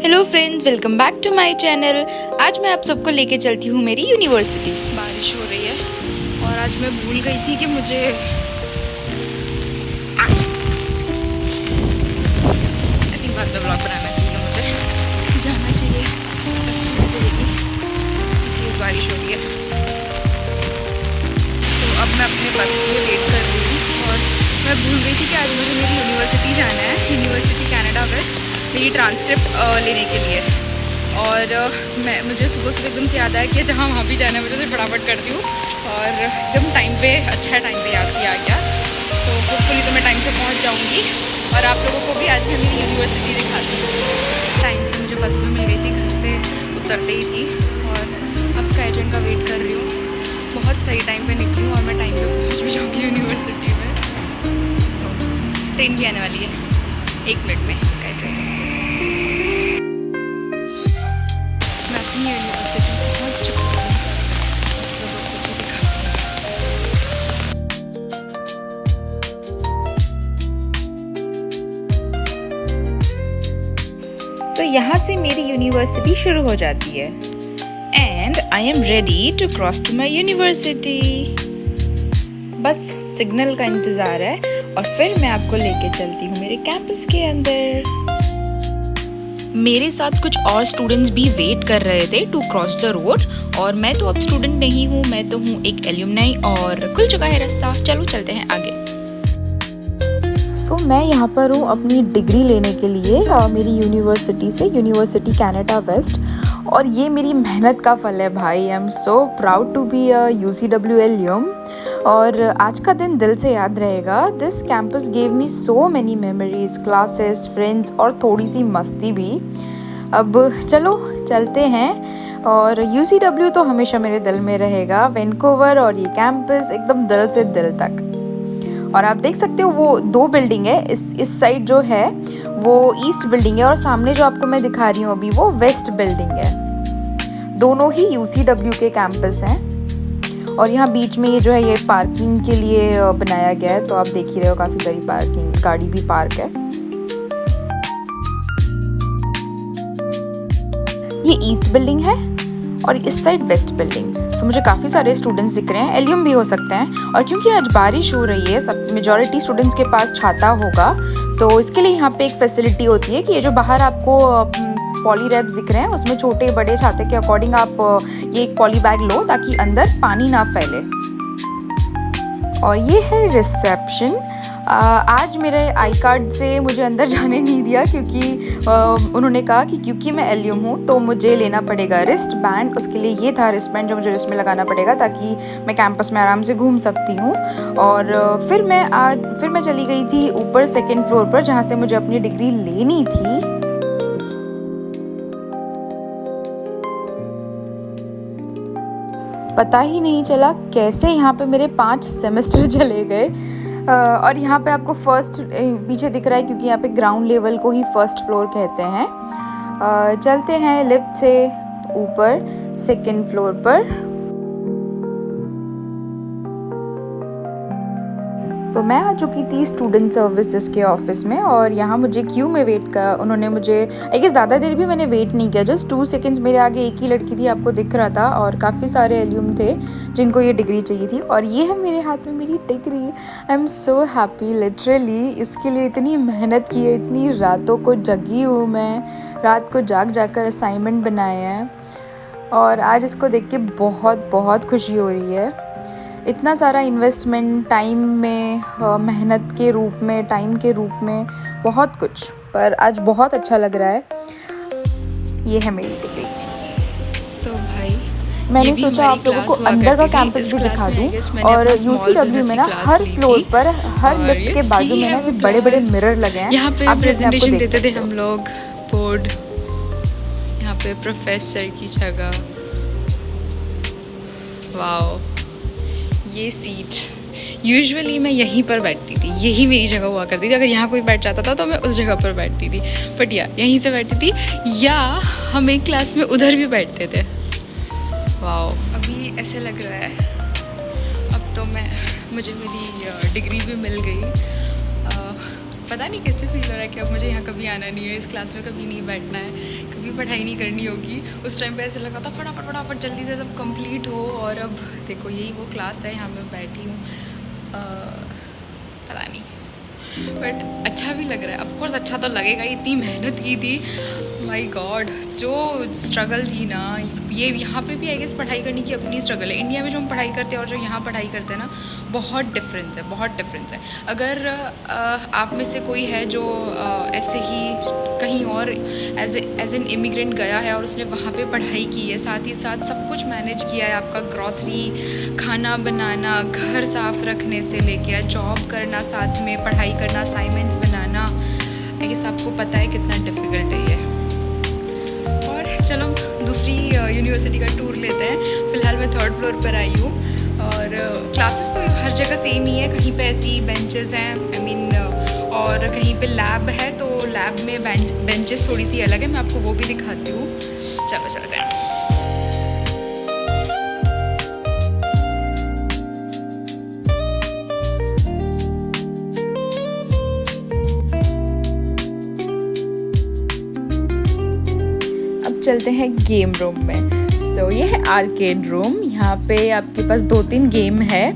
Hello friends, welcome back to my channel. आज मैं आप सबको लेके चलती हूँ मेरी यूनिवर्सिटी। बारिश हो रही है और आज मैं भूल गई थी कि मुझे आई थिंक बाद में ब्लॉग बनाना चाहिए, मुझे जाना चाहिए, बस मिल जाएगी क्योंकि बारिश हो रही है। तो अब मैं अपने बस के लिए वेट कर रही हूँ और मैं भूल गई थी कि आज मुझे मेरी यूनिवर्सिटी जाना है, यूनिवर्सिटी कनाडा वेस्ट, मेरी ट्रांसक्रिप्ट लेने के लिए। और मुझे सुबह सुबह एकदम से याद आया कि जहाँ वहाँ भी जाना है मुझे, तो फटाफट करती हूँ और एकदम टाइम पे, अच्छा टाइम पे याद किया गया। तो होपफुली तो मैं टाइम से पहुँच जाऊँगी और आप लोगों को भी आज मैं मेरी यूनिवर्सिटी दिखाती हूँ। टाइम से मुझे बस में मिल गई थी, घर से उतरते ही थी और अब स्काई ट्रेन का वेट कर रही हूँ। बहुत सही टाइम पर निकली हूँ और मैं टाइम पर पहुँच भी जाऊँगी यूनिवर्सिटी में। तो ट्रेन भी आने वाली है 1 मिनट में, स्काई ट्रेन। मैं अपनी यूनिवर्सिटी पहुंच चुकी हूँ। तो यहाँ से मेरी यूनिवर्सिटी शुरू हो जाती है and I am ready to cross to my university. बस सिग्नल का इंतज़ार है और फिर मैं आपको लेके चलती हूँ मेरे कैंपस के अंदर। मेरे साथ कुछ और स्टूडेंट्स भी वेट कर रहे थे टू क्रॉस द रोड और मैं तो अब स्टूडेंट नहीं हूँ, मैं तो हूँ एक एल्यूमनाई और खुल चुका है रास्ता। चलो चलते हैं आगे। मैं यहाँ पर हूँ अपनी डिग्री लेने के लिए मेरी यूनिवर्सिटी से, यूनिवर्सिटी कनाडा वेस्ट, और ये मेरी मेहनत का फल है भाई। I am so proud to be a UCW alum और आज का दिन दिल से याद रहेगा। This campus gave me so many memories, classes, friends और थोड़ी सी मस्ती भी। अब चलो चलते हैं और UCW तो हमेशा मेरे दिल में रहेगा, वैंकूवर और ये कैंपस एकदम दिल से दिल तक। और आप देख सकते हो वो 2 बिल्डिंग है, इस साइड जो है वो ईस्ट बिल्डिंग है और सामने जो आपको मैं दिखा रही हूँ अभी वो वेस्ट बिल्डिंग है। दोनों ही UCW के कैंपस हैं और यहाँ बीच में ये जो है ये पार्किंग के लिए बनाया गया है। तो आप देख ही रहे हो काफ़ी सारी पार्किंग, गाड़ी भी पार्क है। ये ईस्ट बिल्डिंग है और इस साइड वेस्ट बिल्डिंग। सो मुझे काफ़ी सारे स्टूडेंट्स दिख रहे हैं, एल्यूम भी हो सकते हैं। और क्योंकि आज बारिश हो रही है, सब मेजॉरिटी स्टूडेंट्स के पास छाता होगा, तो इसके लिए यहाँ पे एक फैसिलिटी होती है कि ये जो बाहर आपको पॉली रैप्स दिख रहे हैं उसमें छोटे बड़े छाते के अकॉर्डिंग आप ये एक पॉली बैग लो ताकि अंदर पानी ना फैले। और ये है रिसेप्शन। आज मेरे आई कार्ड से मुझे अंदर जाने नहीं दिया क्योंकि उन्होंने कहा कि क्योंकि मैं एल्यूम हूँ तो मुझे लेना पड़ेगा रिस्ट बैंड। उसके लिए ये था रिस्ट बैंड जो मुझे रिस्ट में लगाना पड़ेगा ताकि मैं कैंपस में आराम से घूम सकती हूँ। और फिर मैं चली गई थी ऊपर 2nd फ्लोर पर जहाँ से मुझे अपनी डिग्री लेनी थी। पता ही नहीं चला कैसे यहाँ पे मेरे 5 सेमेस्टर चले गए। और यहाँ पे आपको फर्स्ट पीछे दिख रहा है क्योंकि यहाँ पे ग्राउंड लेवल को ही फर्स्ट फ्लोर कहते हैं। चलते हैं लिफ्ट से ऊपर 2nd फ्लोर पर। सो मैं आ चुकी थी स्टूडेंट सर्विसेज के ऑफिस में और यहाँ मुझे क्यू में वेट करा उन्होंने। मुझे आई गेस ज़्यादा देर भी मैंने वेट नहीं किया, जस्ट 2 सेकेंड्स। मेरे आगे एक ही लड़की थी, आपको दिख रहा था, और काफ़ी सारे एल्यूम थे जिनको ये डिग्री चाहिए थी। और ये है मेरे हाथ में मेरी degree. I am so happy literally. इसके लिए इतनी मेहनत की है, इतनी रातों को जगी हूँ मैं, रात को जाग कर असाइनमेंट बनाए हैं और आज इसको देख के बहुत बहुत खुशी हो रही है। इतना सारा इन्वेस्टमेंट टाइम में, मेहनत के रूप में, टाइम के रूप में, बहुत कुछ, पर आज बहुत अच्छा लग रहा है। ये है मेरी डिग्री। तो भाई मैंने सोचा आप लोगों को अंदर का कैंपस भी दिखा दूं। और UCW में ना हर फ्लोर पर, हर लिफ्ट के बाजू में ना ऐसे बड़े बड़े मिरर लगे हैं। यहाँ पे प्रेजेंटेशन देते थे हम लोग, बोर्ड, यहाँ पे प्रोफेसर की जगह। वाओ, ये सीट यूजुअली मैं यहीं पर बैठती थी, यही मेरी जगह हुआ करती थी। अगर यहाँ कोई बैठ जाता था तो मैं उस जगह पर बैठती थी, बट यहीं से बैठती थी, या हम एक क्लास में उधर भी बैठते थे। वाओ, अभी ऐसे लग रहा है अब तो मुझे मेरी डिग्री भी मिल गई। पता नहीं कैसे फील हो रहा है कि अब मुझे यहाँ कभी आना नहीं है, इस क्लास में कभी नहीं बैठना है, कभी पढ़ाई नहीं करनी होगी। उस टाइम पे ऐसे लगा था फटाफट फटाफट जल्दी से सब कंप्लीट हो, और अब देखो यही वो क्लास है, यहाँ मैं बैठी हूँ। पता नहीं, बट अच्छा भी लग रहा है। ऑफ कोर्स अच्छा तो लगेगा, इतनी मेहनत की थी, माय गॉड, जो स्ट्रगल थी ना। ये यहाँ पे भी आई गेस पढ़ाई करने की अपनी स्ट्रगल है। इंडिया में जो हम पढ़ाई करते हैं और जो यहाँ पढ़ाई करते हैं ना, बहुत डिफरेंस है, बहुत डिफरेंस है। अगर आप में से कोई है जो ऐसे ही कहीं और एज एन इमिग्रेंट गया है और उसने वहाँ पे पढ़ाई की है, साथ ही साथ सब कुछ मैनेज किया है, आपका ग्रॉसरी, खाना बनाना, घर साफ़ रखने से लेके जॉब करना, साथ में पढ़ाई करना, असाइनमेंट्स बनाना, आई गेस आपको पता है कितना डिफ़िकल्ट है ये। और चलो दूसरी यूनिवर्सिटी का टूर लेते हैं। फ़िलहाल मैं 3rd फ्लोर पर आई हूँ, और क्लासेस तो हर जगह सेम ही है। कहीं पे ऐसी बेंचेस हैं, आई मीन, और कहीं पे लैब है, तो लैब में बेंचेस थोड़ी सी अलग है। मैं आपको वो भी दिखाती हूँ, चलो चलते हैं। चलते हैं गेम रूम में। सो ये है आर्केड रूम। यहाँ पे आपके पास 2-3 गेम है।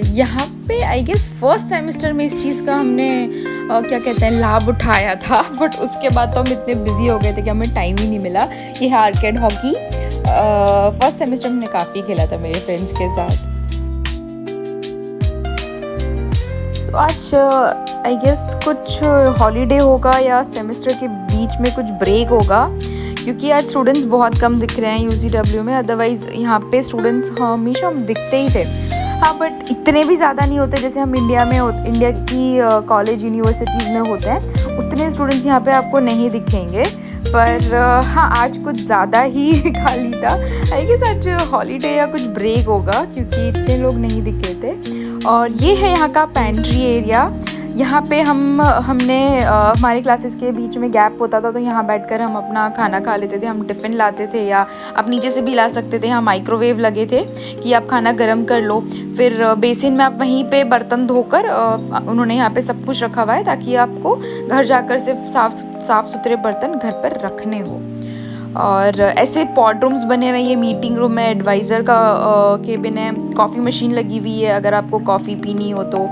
यहाँ पे आई गेस फर्स्ट सेमेस्टर में इस चीज़ का हमने क्या कहते हैं लाभ उठाया था, बट उसके बाद तो हम इतने बिजी हो गए थे कि हमें टाइम ही नहीं मिला। ये है आर्केड हॉकी। फर्स्ट सेमेस्टर में मैंने काफ़ी खेला था मेरे फ्रेंड्स के साथ। सो आज आई गेस कुछ हॉलीडे होगा या सेमेस्टर के बीच में कुछ ब्रेक होगा, क्योंकि आज स्टूडेंट्स बहुत कम दिख रहे हैं यूसीडब्ल्यू में। अदरवाइज़ यहाँ पे स्टूडेंट्स हमेशा हम दिखते ही थे। हाँ, बट इतने भी ज़्यादा नहीं होते जैसे हम इंडिया की कॉलेज यूनिवर्सिटीज़ में होते हैं। उतने स्टूडेंट्स यहाँ पे आपको नहीं दिखेंगे। पर हाँ, आज कुछ ज़्यादा ही खाली था। आई गेस आज हॉलीडे या कुछ ब्रेक होगा, क्योंकि इतने लोग नहीं दिखे थे। और ये है यहाँ का पेंट्री एरिया। यहाँ पे हमने हमारे क्लासेस के बीच में गैप होता था, तो यहाँ बैठकर हम अपना खाना खा लेते थे। हम टिफ़िन लाते थे, या आप नीचे से भी ला सकते थे। यहाँ माइक्रोवेव लगे थे कि आप खाना गर्म कर लो, फिर बेसिन में आप वहीं पे बर्तन धोकर, उन्होंने यहाँ पे सब कुछ रखा हुआ है ताकि आपको घर जाकर सिर्फ साफ़ सुथरे बर्तन घर पर रखने हो। और ऐसे पॉड रूम्स बने हुए हैं। ये मीटिंग रूम है, एडवाइज़र का केबिन है, कॉफ़ी मशीन लगी हुई है अगर आपको कॉफ़ी पीनी हो तो।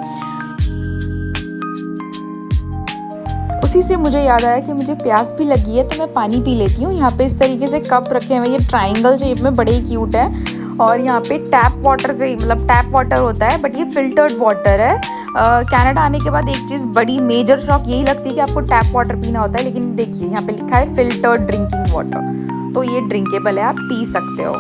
उसी से मुझे याद आया कि मुझे प्यास भी लगी है, तो मैं पानी पी लेती हूँ। यहाँ पे इस तरीके से कप रखे हुए हैं, ये ट्रायंगल शेप में, बड़े ही क्यूट है। और यहाँ पे टैप वाटर से, मतलब टैप वाटर होता है, बट ये फिल्टर्ड वाटर है। कनाडा आने के बाद एक चीज़ बड़ी मेजर शॉक यही लगती है कि आपको टैप वाटर पीना होता है, लेकिन देखिए यहाँ पे लिखा है फिल्टर्ड ड्रिंकिंग वाटर, तो ये ड्रिंकेबल है, आप पी सकते हो।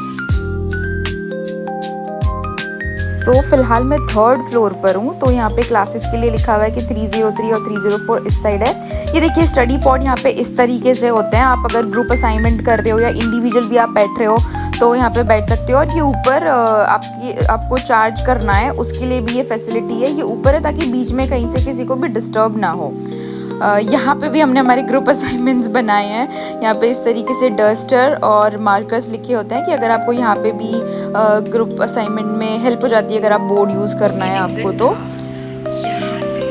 सो फिलहाल मैं 3rd फ्लोर पर हूँ, तो यहाँ पे क्लासेस के लिए लिखा हुआ है कि 303 और 304 इस साइड है। ये देखिए स्टडी पॉड यहाँ पे इस तरीके से होते हैं। आप अगर ग्रुप असाइनमेंट कर रहे हो या इंडिविजुअल भी आप बैठ रहे हो तो यहाँ पे बैठ सकते हो। और ये ऊपर आपको चार्ज करना है, उसके लिए भी ये फैसिलिटी है। ये ऊपर है ताकि बीच में कहीं से किसी को भी डिस्टर्ब ना हो। यहाँ पे भी हमने हमारे ग्रुप असाइनमेंट्स बनाए हैं। यहाँ पे इस तरीके से डस्टर और मार्कर्स लिखे होते हैं कि अगर आपको यहाँ पे भी ग्रुप असाइनमेंट में हेल्प हो जाती है, अगर आप बोर्ड यूज़ करना है आपको तो।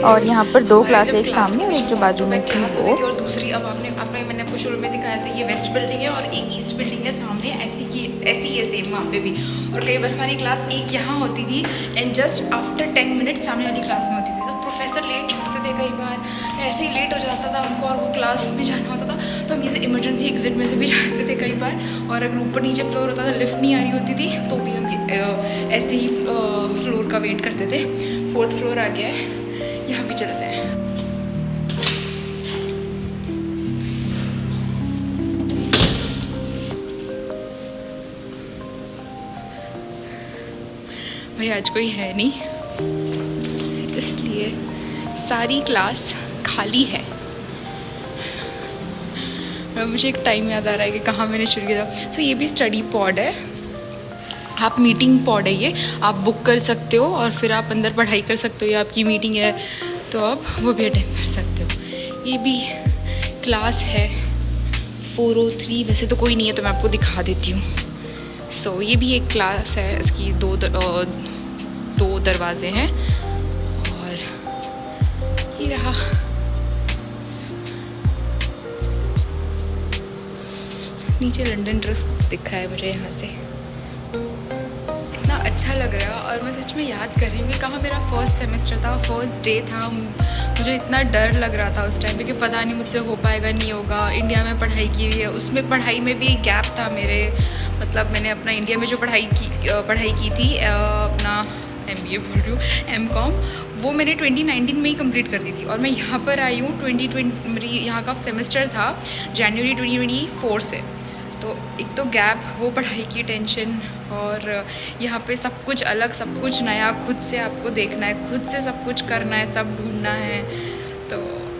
और यहाँ पर 2 क्लास, एक सामने और एक जो बाजू में थी वो। और दूसरी अब आपने मैंने आपको शुरू में दिखाया था, ये वेस्ट बिल्डिंग है और एक ईस्ट बिल्डिंग है सामने, ऐसी है सेम वहाँ पे भी। और कई बार हमारी क्लास एक यहाँ होती थी एंड जस्ट आफ्टर 10 मिनट सामने वाली क्लास में होती थी। तो प्रोफेसर लेट छोड़ते थे, कई बार ऐसे ही लेट हो जाता था उनको और वो क्लास में जाना होता था, तो हम इसे इमरजेंसी एग्जिट में से भी जाते थे कई बार। और अगर ऊपर नीचे फ्लोर होता था, लिफ्ट नहीं आ रही होती थी, तो भी हम ऐसे ही फ्लोर का वेट करते थे। 4th फ्लोर आ गया है, यहाँ भी चलते हैं। भाई आज कोई है नहीं, इसलिए सारी क्लास खाली है। मुझे एक टाइम याद आ रहा है कि कहाँ मैंने शुरू किया था। सो ये भी स्टडी पॉड है, आप मीटिंग पॉड है ये, आप बुक कर सकते हो और फिर आप अंदर पढ़ाई कर सकते हो, या आपकी मीटिंग है तो आप वो भी अटेंड कर सकते हो। ये भी क्लास है 403, वैसे तो कोई नहीं है तो मैं आपको दिखा देती हूँ। सो ये भी एक क्लास है, इसकी 2 दरवाजे हैं। और ये रहा नीचे लंदन ड्रेस दिख रहा है मुझे यहाँ से, इतना अच्छा लग रहा है। और मैं सच में याद कर रही हूँ कि कहाँ मेरा फर्स्ट सेमेस्टर था, फर्स्ट डे था, मुझे इतना डर लग रहा था उस टाइम पे कि पता नहीं मुझसे हो पाएगा नहीं होगा। इंडिया में पढ़ाई की हुई है, उसमें पढ़ाई में भी गैप था मेरे, मतलब मैंने अपना इंडिया में जो पढ़ाई की थी अपना MBA बोल रही हूँ, M.Com, वो मैंने 2019 में ही कंप्लीट कर दी थी। और मैं यहाँ पर आई हूँ 2020, मेरी यहाँ का सेमेस्टर था जनवरी 2024 से। तो एक तो गैप, वो पढ़ाई की टेंशन, और यहाँ पे सब कुछ अलग, सब कुछ नया, खुद से आपको देखना है, खुद से सब कुछ करना है, सब ढूंढना है। तो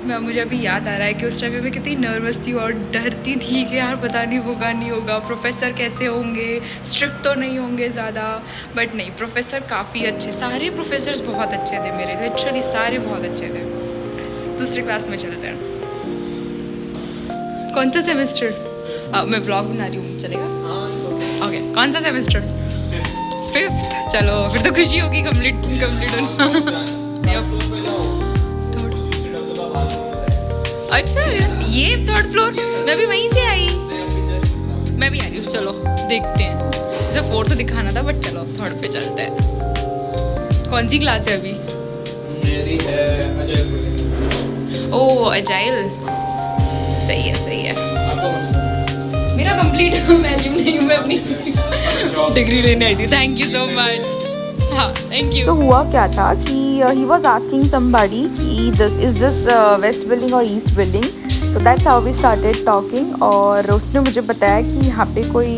मुझे अभी याद आ रहा है कि उस टाइम पे मैं कितनी नर्वस थी और डरती थी कि यार पता नहीं होगा नहीं होगा, प्रोफेसर कैसे होंगे, स्ट्रिक्ट तो नहीं होंगे ज़्यादा। बट नहीं, प्रोफेसर काफ़ी अच्छे, सारे प्रोफेसर्स बहुत अच्छे थे मेरे, लिटरली सारे बहुत अच्छे थे। दूसरे क्लास में चलते हैं। कौन सा सेमेस्टर? मैं ब्लॉग बना रही हूँ, चलेगा? ओके, कौन सा सेमेस्टर? 5th। चलो फिर तो खुशी होगी कंप्लीट होना। अच्छा ये 3rd फ्लोर, मैं भी वहीं से आई, मैं भी आ रही हूँ, चलो देखते हैं। जैसे 4th दिखाना था बट चलो 3rd पे चलते हैं। कौन सी क्लास है अभी? मेरी है अजाइल। ओह अजाइल, सही है सही है। आपका कौन सा? मेरा कंप्लीट, मैं जिम नहीं हूँ, मैं अपनी डिग्री लेने आई थी। Thank you so much. हाँ थैंक यू। तो हुआ क्या था कि ही वॉज आस्किंग समबडी कि this is this west building और east building, so that's how we started talking. और उसने मुझे बताया कि यहाँ पे कोई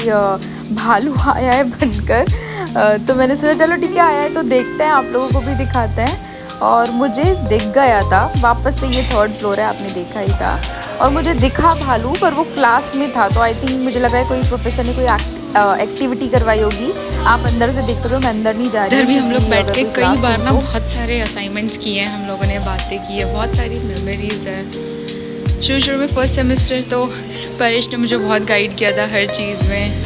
भालू आया है बनकर। तो मैंने सोचा चलो ठीक है, आया है तो देखते हैं, आप लोगों को भी दिखाते हैं। और मुझे दिख गया था, वापस से ये 3rd फ्लोर है, आपने देखा ही था। और मुझे दिखा भालू, पर वो क्लास में था, तो आई थिंक मुझे लग रहा है कोई प्रोफेसर ने कोई एक्टिविटी करवाई होगी। आप अंदर से देख सकते हो, मैं अंदर नहीं जा रही हूँ। इधर भी हम लोग बैठ के कई बार ना तो बहुत सारे असाइनमेंट्स किए हैं, हम लोगों ने बातें की है, बहुत सारी मेमोरीज है। शुरू में फर्स्ट सेमेस्टर तो परेश ने मुझे बहुत गाइड किया था हर चीज़ में।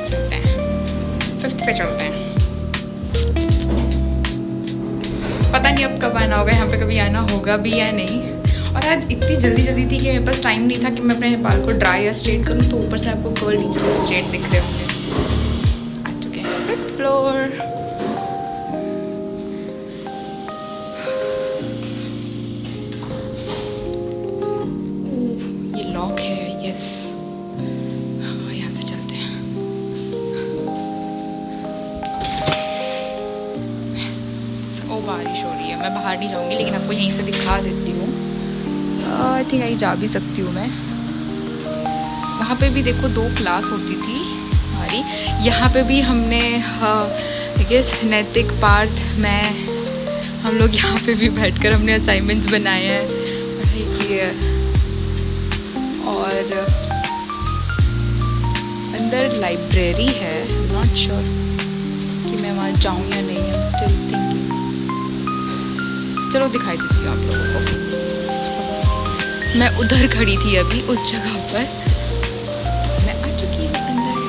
चलते हैं 5th पे चलते हैं। पता नहीं अब कब आना होगा यहाँ पे, कभी आना होगा भी या नहीं। और आज इतनी जल्दी थी कि मेरे पास टाइम नहीं था कि मैं अपने बाल को ड्राई या स्ट्रेट करूँ, तो ऊपर से आपको कर्ल नीचे से स्ट्रेट दिख रहे होंगे। आ चुके हैं 5th फ्लोर। ये लॉक है, यस। हाँ यहाँ से चलते हैं। ओ बारिश हो रही है, मैं बाहर नहीं जाऊँगी, लेकिन आपको यहीं से दिखा देती हूँ। आई थिंक यहीं जा भी सकती हूँ मैं। वहाँ पे भी देखो 2 क्लास होती थी हमारी। यहाँ पे भी हमने गेस नैतिक, पार्थ, मैं, हम लोग यहाँ पे भी बैठकर हमने असाइनमेंट्स बनाए हैं, पढ़ाई की है। और अंदर लाइब्रेरी है, नॉट श्योर कि मैं वहाँ जाऊँ या नहीं, आई एम स्टिल थिंकिंग। चलो दिखाई देती हूँ आप लोगों को। मैं उधर खड़ी थी अभी उस जगह पर, मैं आ चुकी हूँ अंदर।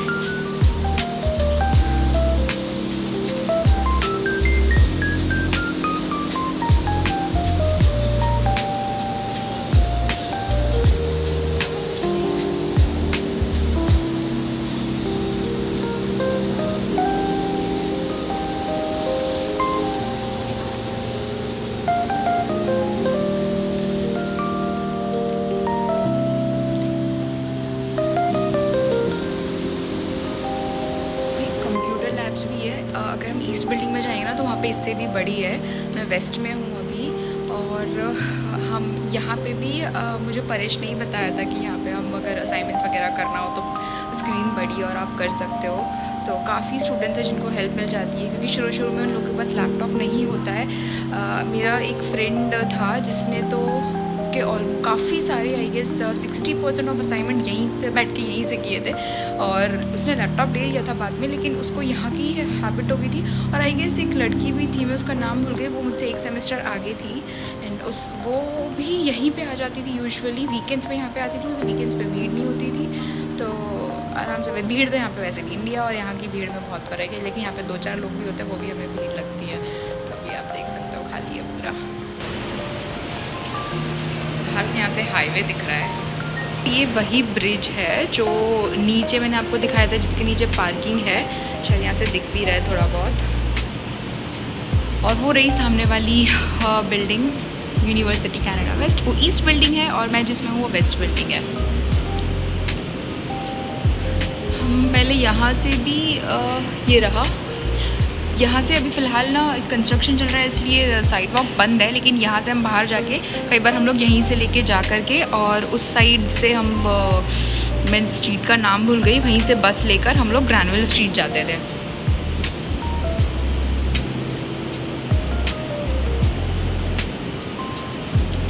अगर हम ईस्ट बिल्डिंग में जाएंगे ना तो वहाँ पे इससे भी बड़ी है। मैं वेस्ट में हूँ अभी, और हम यहाँ पे भी मुझे परेश ने ही बताया था कि यहाँ पे हम अगर असाइनमेंट्स वगैरह करना हो तो स्क्रीन बड़ी है और आप कर सकते हो। तो काफ़ी स्टूडेंट्स हैं जिनको हेल्प मिल जाती है, क्योंकि शुरू में उन लोगों के पास लैपटॉप नहीं होता है। मेरा एक फ्रेंड था जिसने तो उसके काफ़ी सारे आई गेस 60% ऑफ असाइनमेंट यहीं पे बैठ के यहीं से किए थे, और उसने लैपटॉप ले लिया था बाद में, लेकिन उसको यहाँ की हैबिट हो गई थी। और आई गेस एक लड़की भी थी, मैं उसका नाम भूल गई, वो मुझसे एक सेमेस्टर आगे थी, एंड वो भी यहीं पे आ जाती थी यूजुअली। वीकेंड्स पे यहाँ पे आती थी, क्योंकि वीकेंड्स पे भीड़ नहीं होती थी, तो आराम से। भीड़ तो यहाँ पे वैसे भी इंडिया और यहाँ की भीड़ में बहुत फ़र्क है, लेकिन यहाँ पे 2-4 लोग भी होते हैं, वो भी हमें भीड़ लगती है। तो अभी आप देख सकते हो खाली है पूरा। बाहर से यहाँ से हाईवे दिख रहा है। ये वही ब्रिज है जो नीचे मैंने आपको दिखाया था, जिसके नीचे पार्किंग है, शायद यहाँ से दिख भी रहा है थोड़ा बहुत। और वो रही सामने वाली बिल्डिंग, यूनिवर्सिटी कनाडा वेस्ट, वो ईस्ट बिल्डिंग है, और मैं जिसमें हूँ वो वेस्ट बिल्डिंग है। हम पहले यहाँ से भी ये रहा, यहाँ से अभी फ़िलहाल ना कंस्ट्रक्शन चल रहा है इसलिए साइड वॉक बंद है, लेकिन यहाँ से हम बाहर जाके कई बार हम लोग यहीं से लेके जा कर के, और उस साइड से हम मैं स्ट्रीट का नाम भूल गई, वहीं से बस लेकर हम लोग ग्रैनविल स्ट्रीट जाते थे।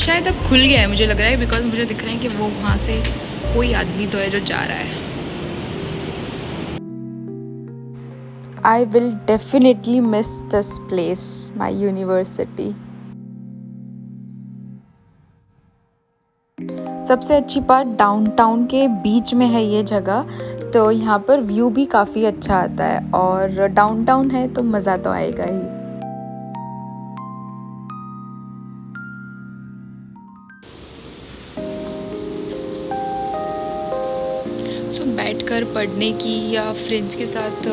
शायद अब खुल गया है मुझे लग रहा है, बिकॉज मुझे दिख रहा है कि वो वहाँ से कोई आदमी तो है जो जा रहा है। I will definitely miss this place, my university. सबसे अच्छी पार्ट डाउनटाउन के बीच में है ये जगह, तो यहाँ पर व्यू भी काफ़ी अच्छा आता है, और डाउनटाउन है तो मज़ा तो आएगा ही। बैठकर पढ़ने की या फ्रेंड्स के साथ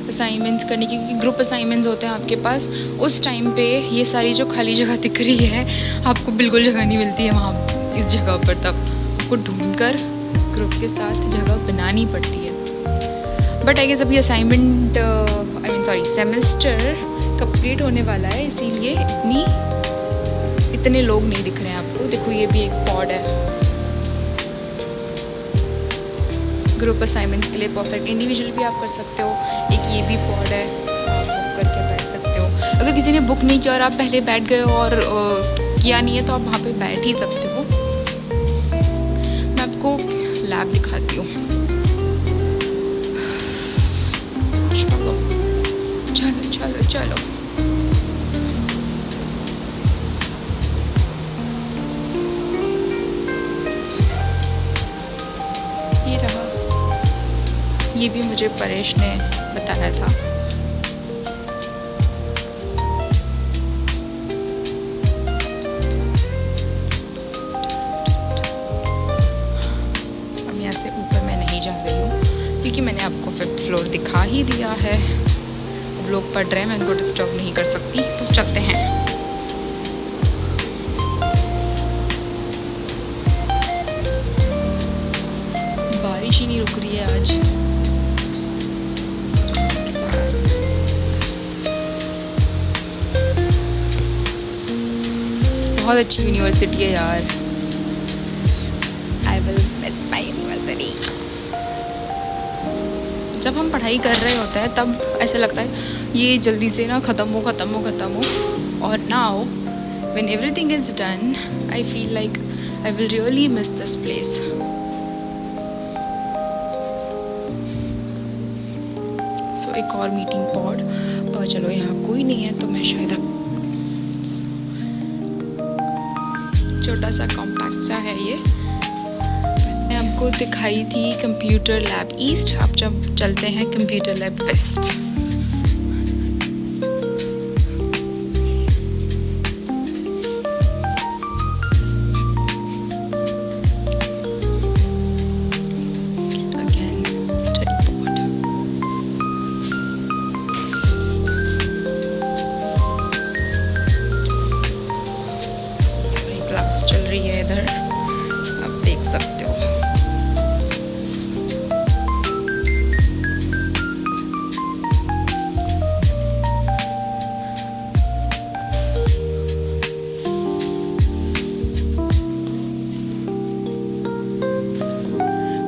असाइनमेंट्स करने की, क्योंकि ग्रुप असाइनमेंट्स होते हैं आपके पास, उस टाइम पे ये सारी जो खाली जगह दिख रही है, आपको बिल्कुल जगह नहीं मिलती है वहाँ इस जगह पर, तब आपको ढूंढकर ग्रुप के साथ जगह बनानी पड़ती है। बट आई गेस अभी असाइनमेंट सेमेस्टर कंप्लीट होने वाला है, इसीलिए इतने लोग नहीं दिख रहे हैं आपको। देखो ये भी एक पॉड है, ग्रुप असाइनमेंट्स के लिए परफेक्ट। इंडिविजुअल भी आप कर सकते हो, एक ये भी पॉड है, आप बुक करके बैठ सकते हो। अगर किसी ने बुक नहीं किया और आप पहले बैठ गए और किया नहीं है, तो आप वहाँ पे बैठ ही सकते हो। मैं आपको लैब दिखाती हूँ। चलो चलो चलो चलो। ये रहा, ये भी मुझे परेश ने बताया था। अब यहाँ से ऊपर मैं नहीं जा रही हूँ, क्योंकि मैंने आपको 5th फ्लोर दिखा ही दिया है। अब लोग पढ़ रहे हैं, मैं उनको डिस्टर्ब नहीं कर सकती, तो चलते हैं। बारिश ही नहीं रुक रही है आज। बहुत अच्छी यूनिवर्सिटी है यार। I will miss my university. जब हम पढ़ाई कर रहे होते हैं तब ऐसा लगता है ये जल्दी से ना ख़त्म हो, और now when everything is done I feel like I will really miss this place. So एक और मीटिंग पॉड, और चलो यहाँ कोई नहीं है तो मैं शायद छोटा सा कॉम्पैक्ट सा है ये। मैंने आपको दिखाई थी कंप्यूटर लैब ईस्ट, अब जब चलते हैं कंप्यूटर लैब वेस्ट। चल रही है इधर, आप देख सकते हो।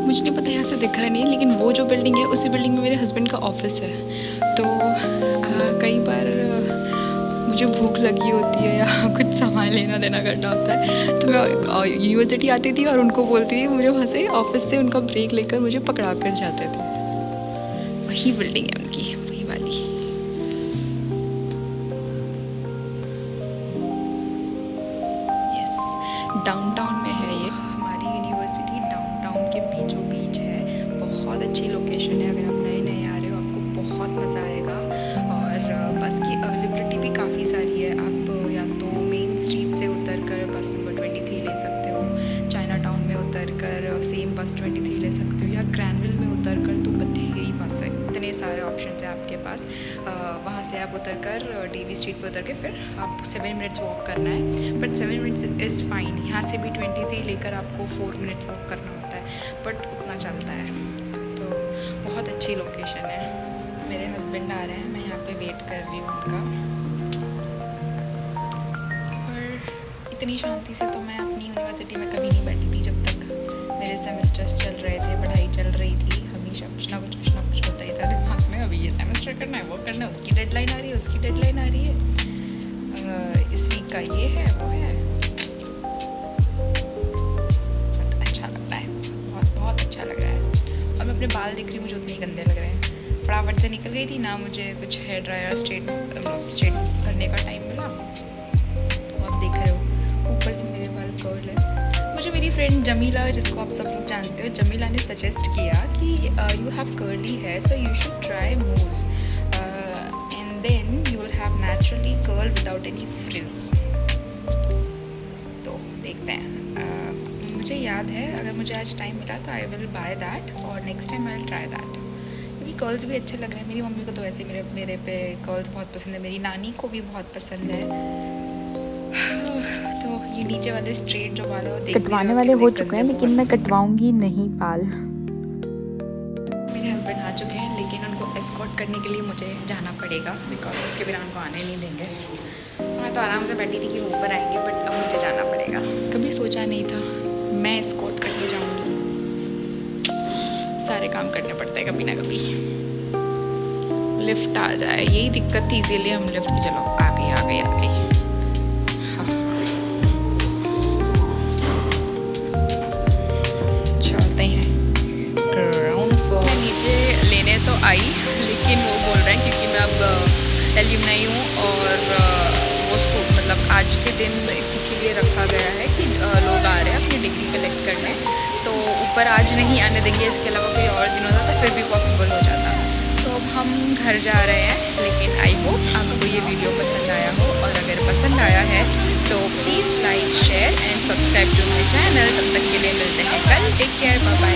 मुझे नहीं पता यहाँ से दिख रहा नहीं है, लेकिन वो जो बिल्डिंग है उसी बिल्डिंग में मेरे हस्बैंड का ऑफिस है। तो कई बार मुझे भूख लगी होती है या कुछ सामान लेना देना करना होता है, तो मैं यूनिवर्सिटी आती थी और उनको बोलती थी, मुझे वहाँ से ऑफिस से उनका ब्रेक लेकर मुझे पकड़ा कर जाते थे। वही बिल्डिंग है उनकी, वही वाली। यस, डाउनटाउन में है ये हमारी यूनिवर्सिटी। डाउनटाउन के बीचों बीच है, बहुत अच्छी लोकेशन है। अगर आप नए नए आ रहे हो आपको बहुत मज़ा आएगा, और बस की अवेलेबिलिटी भी काफ़ी सारी है। आप या तो मेन स्ट्रीट से उतर कर बस नंबर 23 ले सकते बस 23 ले सकते हो, या ग्रैनविल में उतर कर तो बथेरी पास है, इतने सारे ऑप्शन हैं आपके पास। वहाँ से आप उतर कर डीवी स्ट्रीट पे उतर के फिर आप 7 मिनट्स वॉक करना है, बट 7 मिनट्स इज़ फाइन। यहाँ से भी 23 लेकर आपको 4 मिनट्स वॉक करना होता है, बट उतना चलता है। तो बहुत अच्छी लोकेशन है। मेरे हस्बैंड आ रहे हैं, मैं यहाँ पे वेट कर रही हूँ उनका। और इतनी शांति से तो मैं अपनी यूनिवर्सिटी में कभी नहीं बैठी थी जब तक मेरे सेमेस्टर्स चल रहे थे, पढ़ाई चल रही थी। हमेशा कुछ ना कुछ होता ही था दिमाग में, अभी ये सेमेस्टर करना है, वो करना है, उसकी डेडलाइन आ रही है, उसकी डेडलाइन आ रही है, इस वीक का ये है वो है। अच्छा लग रहा है, बहुत बहुत अच्छा लग रहा है। और मैं अपने बाल देख रही हूँ, मुझे उतने ही गंदे लग रहे हैं। फटाफट से निकल गई थी ना, मुझे कुछ हेयर ड्रायर स्ट्रेट करने का टाइम मिला। तो आप देख रहे हो ऊपर से मेरे बाल कर्ल है। मुझे मेरी फ्रेंड जमीला, जिसको आप सब लोग जानते हो, जमीला ने सजेस्ट किया कि you have curly hair so you should try moves and then you will have naturally curl without any frizz. तो देखते हैं। मुझे याद है, अगर मुझे आज टाइम मिला तो आई विल बाय दैट, और next time I will try that, क्योंकि कर्ल्स भी अच्छे लग रहे हैं। मेरी मम्मी को तो वैसे मेरे पे कर्ल्स बहुत पसंद है, मेरी नानी को भी बहुत पसंद है। तो ये नीचे वाले स्ट्रेट जो वाले, वो कटवाने वाले हो चुके हैं, लेकिन मैं कटवाऊंगी नहीं बाल। मेरे हस्बैंड आ चुके हैं, लेकिन उनको एस्कॉर्ट करने के लिए मुझे जाना पड़ेगा, बिकॉज उसके बिना उनको आने नहीं देंगे। मैं तो आराम से बैठी थी कि वो ऊपर आएंगे, बट अब मुझे जाना पड़ेगा। कभी सोचा नहीं था मैं एस्कॉर्ट करके जाऊँगी। सारे काम करने पड़ते हैं कभी ना कभी। लिफ्ट आ जाए, यही दिक्कत थी, इसीलिए हम लिफ्ट में, चलो आ गई आ गई आ गई। हाँ। चलते हैं ग्राउंड फ्लोर। मैं नीचे लेने तो आई, लेकिन वो बोल रहे हैं क्योंकि मैं अब एल्यूमनाई हूँ, और वो मतलब आज के दिन इसी के लिए रखा गया है कि लोग आ रहे हैं अपनी डिग्री कलेक्ट करने, तो ऊपर आज नहीं आने देंगे। इसके अलावा कोई और दिन होता तो फिर भी पॉसिबल हो जाता। तो अब हम घर जा रहे हैं, लेकिन आई होप आपको ये वीडियो पसंद आया हो, और अगर पसंद आया है तो please like, share and subscribe to my channel. तब तक के लिए मिलते हैं कल। Take care, bye bye.